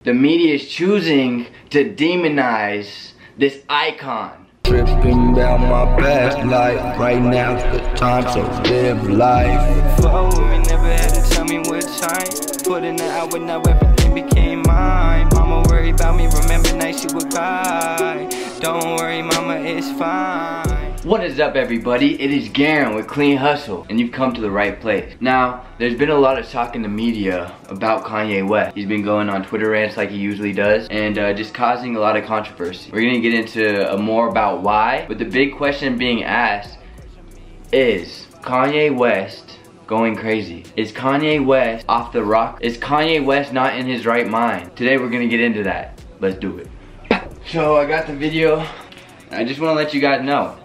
The media is choosing to demonize this icon. Tripping down my past life, right now's the time to live life. Before we never had to tell me what time. Put in the hour, now everything became mine. Mama worry about me, remember night she would cry. Don't worry mama, it's fine. What is up everybody? It is Garen with Clean Hustle, and you've come to the right place. Now, there's been a lot of talk in the media about Kanye West. He's been going on Twitter rants like he usually does, and just causing a lot of controversy. We're gonna get into more about why, but the big question being asked is Kanye West going crazy? Is Kanye West off the rock? Is Kanye West not in his right mind? Today we're gonna get into that. Let's do it. So I got the video. I just wanna let you guys know,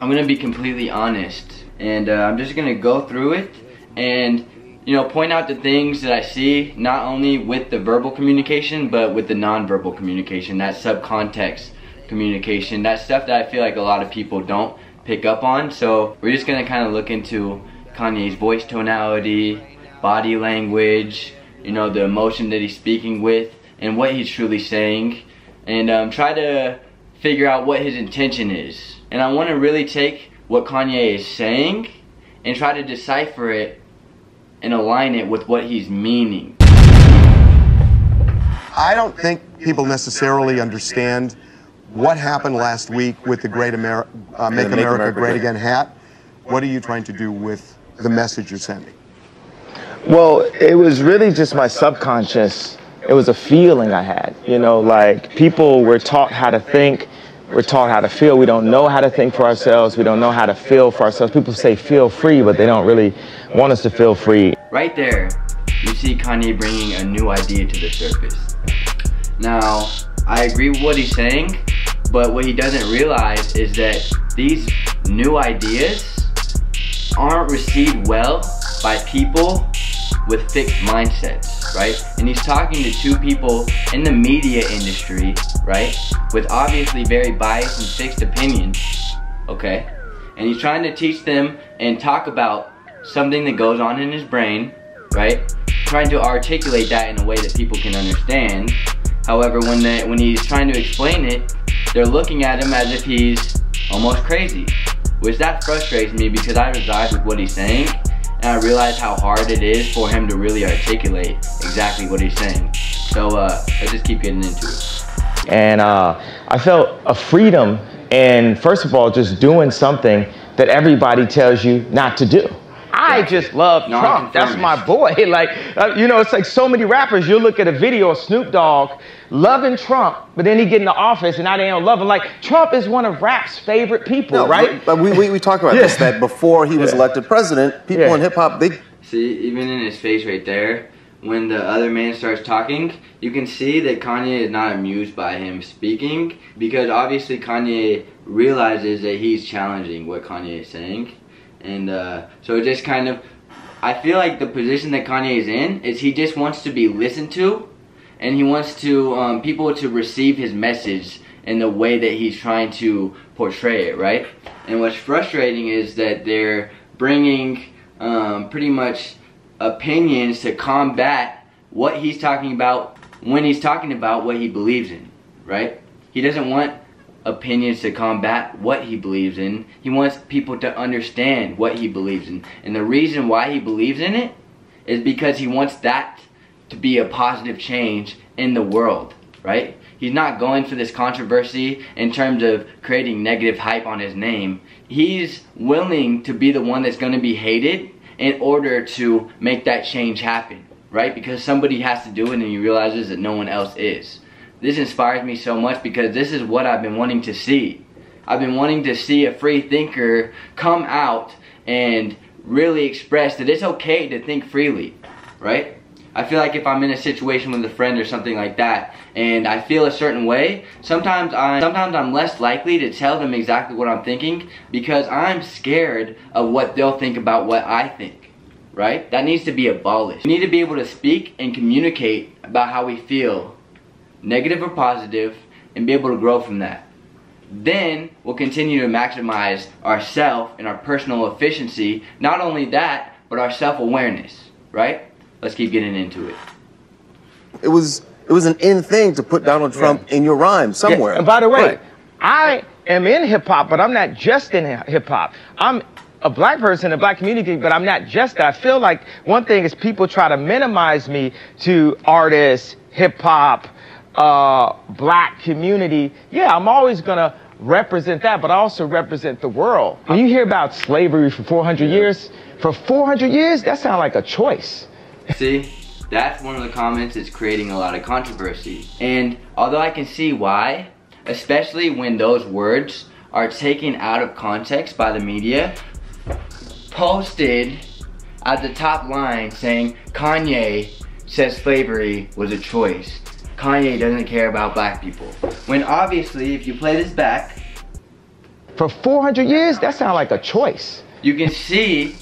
I'm gonna be completely honest, and I'm just gonna go through it and, you know, point out the things that I see, not only with the verbal communication, but with the non-verbal communication, that subcontext communication, that stuff that I feel like a lot of people don't pick up on. So we're just gonna kind of look into Kanye's voice tonality, body language, you know, the emotion that he's speaking with, and what he's truly saying, and try to figure out what his intention is. And I want to really take what Kanye is saying and try to decipher it and align it with what he's meaning. I don't think people necessarily understand what happened last week with the Make America Great Again hat. What are you trying to do with the message you're sending? Well, it was really just my subconscious. It was a feeling I had, you know, like people were taught how to think. We're taught how to feel. We don't know how to think for ourselves. We don't know how to feel for ourselves. People say feel free, but they don't really want us to feel free. Right there, you see Kanye bringing a new idea to the surface. Now, I agree with what he's saying, but what he doesn't realize is that these new ideas aren't received well by people with fixed mindsets, right? And he's talking to two people in the media industry, right, with obviously very biased and fixed opinions, okay? And he's trying to teach them and talk about something that goes on in his brain, right? Trying to articulate that in a way that people can understand. However, when he's trying to explain it, they're looking at him as if he's almost crazy, which that frustrates me because I reside with what he's saying, and I realize how hard it is for him to really articulate exactly what he's saying. So let's just keep getting into it. And I felt a freedom in, first of all, just doing something that everybody tells you not to do. I just love Trump. That's my boy. Like, you know, it's like so many rappers, you'll look at a video of Snoop Dogg loving Trump, but then he get in the office and now they don't love him. Like, Trump is one of rap's favorite people, right? But we talk about this, that before he was elected president, people in hip hop, they... See, even in his face right there, when the other man starts talking, you can see that Kanye is not amused by him speaking, because obviously Kanye realizes that he's challenging what Kanye is saying. And so it just kind of, I feel like the position that Kanye is in is he just wants to be listened to, and he wants to people to receive his message in the way that he's trying to portray it, right? And what's frustrating is that they're bringing pretty much opinions to combat what he's talking about when he's talking about what he believes in, right? He doesn't want opinions to combat what he believes in. He wants people to understand what he believes in. And the reason why he believes in it is because he wants that to be a positive change in the world, right? He's not going for this controversy in terms of creating negative hype on his name. He's willing to be the one that's going to be hated in order to make that change happen, right? Because somebody has to do it and he realizes that no one else is. This inspires me so much because this is what I've been wanting to see. I've been wanting to see a free thinker come out and really express that it's okay to think freely, right? I feel like if I'm in a situation with a friend or something like that and I feel a certain way, sometimes I'm less likely to tell them exactly what I'm thinking because I'm scared of what they'll think about what I think, right? That needs to be abolished. We need to be able to speak and communicate about how we feel, negative or positive, and be able to grow from that. Then we'll continue to maximize ourself and our personal efficiency. Not only that, but our self-awareness, right? Let's keep getting into it. It was It was an in thing to put Donald Trump in your rhyme somewhere. Yeah. And by the way, I am in hip hop, but I'm not just in hip hop. I'm a black person in the black community, but I'm not just that. I feel like one thing is people try to minimize me to artists, hip hop, black community. Yeah, I'm always gonna represent that, but I also represent the world. When you hear about slavery for 400 years, that sounds like a choice. See, that's one of the comments that's creating a lot of controversy. And although I can see why, especially when those words are taken out of context by the media, posted at the top line saying Kanye says slavery was a choice. Kanye doesn't care about black people. When obviously, if you play this back, for 400 years, that sounds like a choice. You can see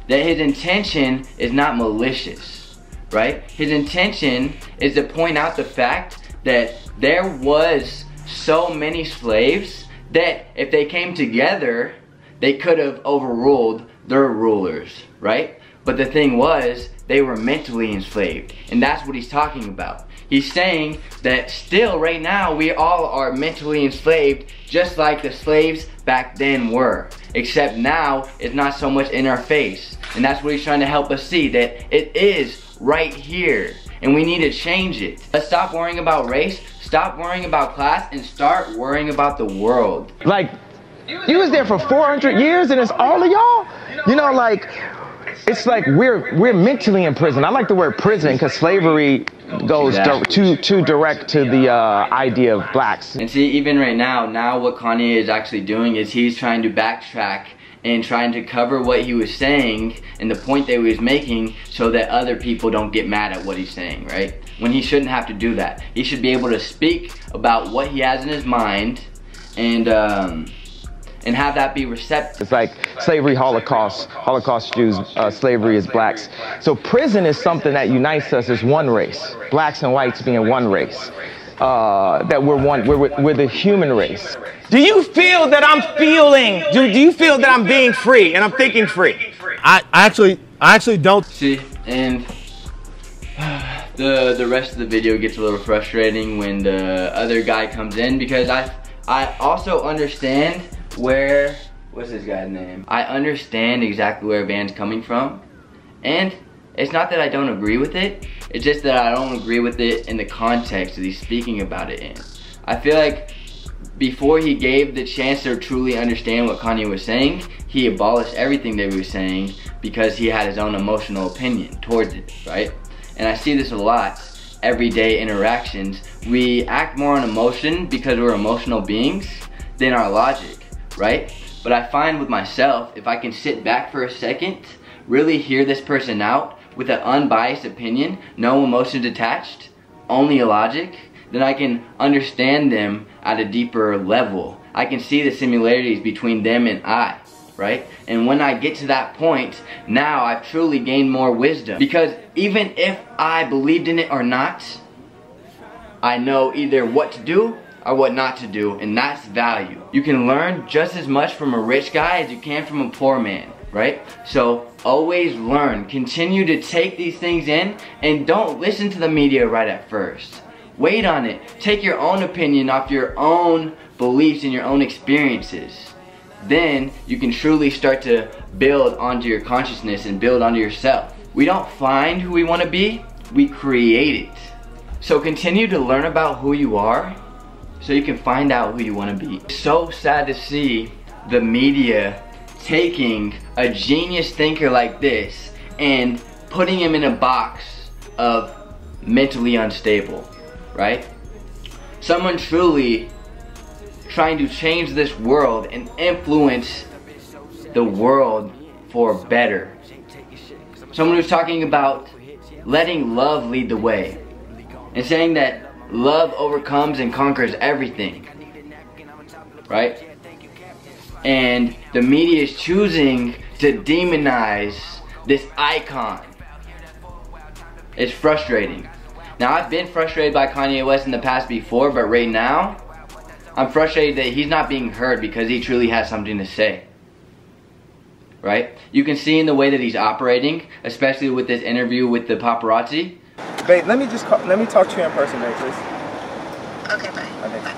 that his intention is not malicious, right? His intention is to point out the fact that there was so many slaves that if they came together, they could have overruled their rulers, right? But the thing was, they were mentally enslaved, and that's what he's talking about. He's saying that still right now we all are mentally enslaved just like the slaves back then were. Except now it's not so much in our face. And that's what he's trying to help us see, that it is right here. And we need to change it. Let's stop worrying about race, stop worrying about class, and start worrying about the world. Like, you was there for 400 years and it's all of y'all? You know, like, it's like we're mentally in prison. I like the word prison because slavery goes too direct to the idea of blacks. And see, even right now what Kanye is actually doing is he's trying to backtrack and trying to cover what he was saying and the point that he was making so that other people don't get mad at what he's saying, right? When he shouldn't have to do that. He should be able to speak about what he has in his mind and have that be receptive. It's like slavery, Holocaust Jews, slavery is blacks. So prison is something that unites us as one race, blacks and whites being one race. That we're the human race. Do you feel that I'm feeling, do you feel that I'm being free and I'm thinking free? I actually don't. See, and the rest of the video gets a little frustrating when the other guy comes in, because I also understand what's this guy's name? I understand exactly where Van's coming from, and it's not that I don't agree with it, it's just that I don't agree with it in the context that he's speaking about it in. I feel like before he gave the chance to truly understand what Kanye was saying, he abolished everything that he was saying because he had his own emotional opinion towards it, right? And I see this a lot, everyday interactions. We act more on emotion because we're emotional beings than our logic, right? But I find with myself, if I can sit back for a second, really hear this person out with an unbiased opinion, no emotions attached, only logic, then I can understand them at a deeper level. I can see the similarities between them and I, right? And when I get to that point, now I've truly gained more wisdom. Because even if I believed in it or not, I know either what to do or what not to do, and that's value. You can learn just as much from a rich guy as you can from a poor man, right? So always learn, continue to take these things in, and don't listen to the media right at first. Wait on it. Take your own opinion off your own beliefs and your own experiences. Then you can truly start to build onto your consciousness and build onto yourself. We don't find who we want to be, we create it. So continue to learn about who you are so you can find out who you want to be. It's so sad to see the media taking a genius thinker like this and putting him in a box of mentally unstable, right? Someone truly trying to change this world and influence the world for better. Someone who's talking about letting love lead the way and saying that love overcomes and conquers everything, right? And the media is choosing to demonize this icon. It's frustrating. Now, I've been frustrated by Kanye West in the past before, but right now, I'm frustrated that he's not being heard because he truly has something to say. Right? You can see in the way that he's operating, especially with this interview with the paparazzi. babe, let me talk to you in person, babe, please. Okay, bye. Okay. Bye.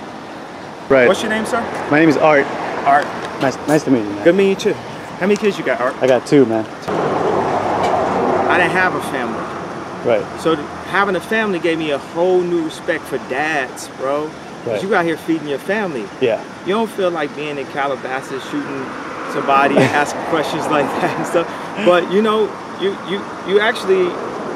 Right. What's your name, sir? My name is Art. Art. Nice to meet you, man. Good meeting you too. How many kids you got, Art? I got 2, man. I didn't have a family. Right. So having a family gave me a whole new respect for dads, bro. Because Right. you out here feeding your family. Yeah. You don't feel like being in Calabasas shooting somebody and asking questions like that and stuff. But you know, you actually,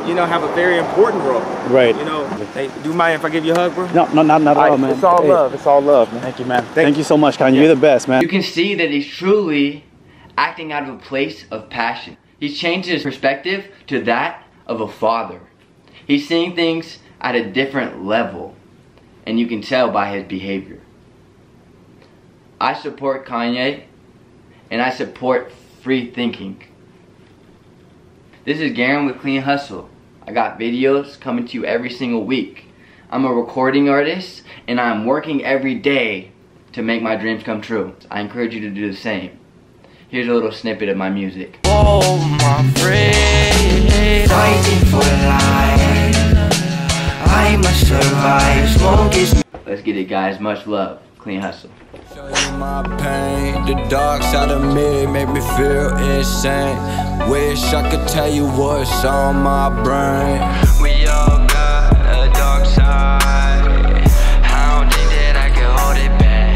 you know, have a very important role. Right. You know, hey, do you mind if I give you a hug, bro? No, not at all, man. It's all love. It's all love, man. Thank you, man. Thank you so much, Kanye. You're the best, man. You can see that he's truly acting out of a place of passion. He's changed his perspective to that of a father. He's seeing things at a different level, and you can tell by his behavior. I support Kanye, and I support free thinking. This is Garen with Clean Hustle. I got videos coming to you every single week. I'm a recording artist, and I'm working every day to make my dreams come true. I encourage you to do the same. Here's a little snippet of my music. Oh, my friend, fighting for life. I must survive. Smoke is. Let's get it, guys. Much love. Clean Hustle. Show you my pain. The dark side of me make me feel insane. Wish I could tell you what's on my brain. We all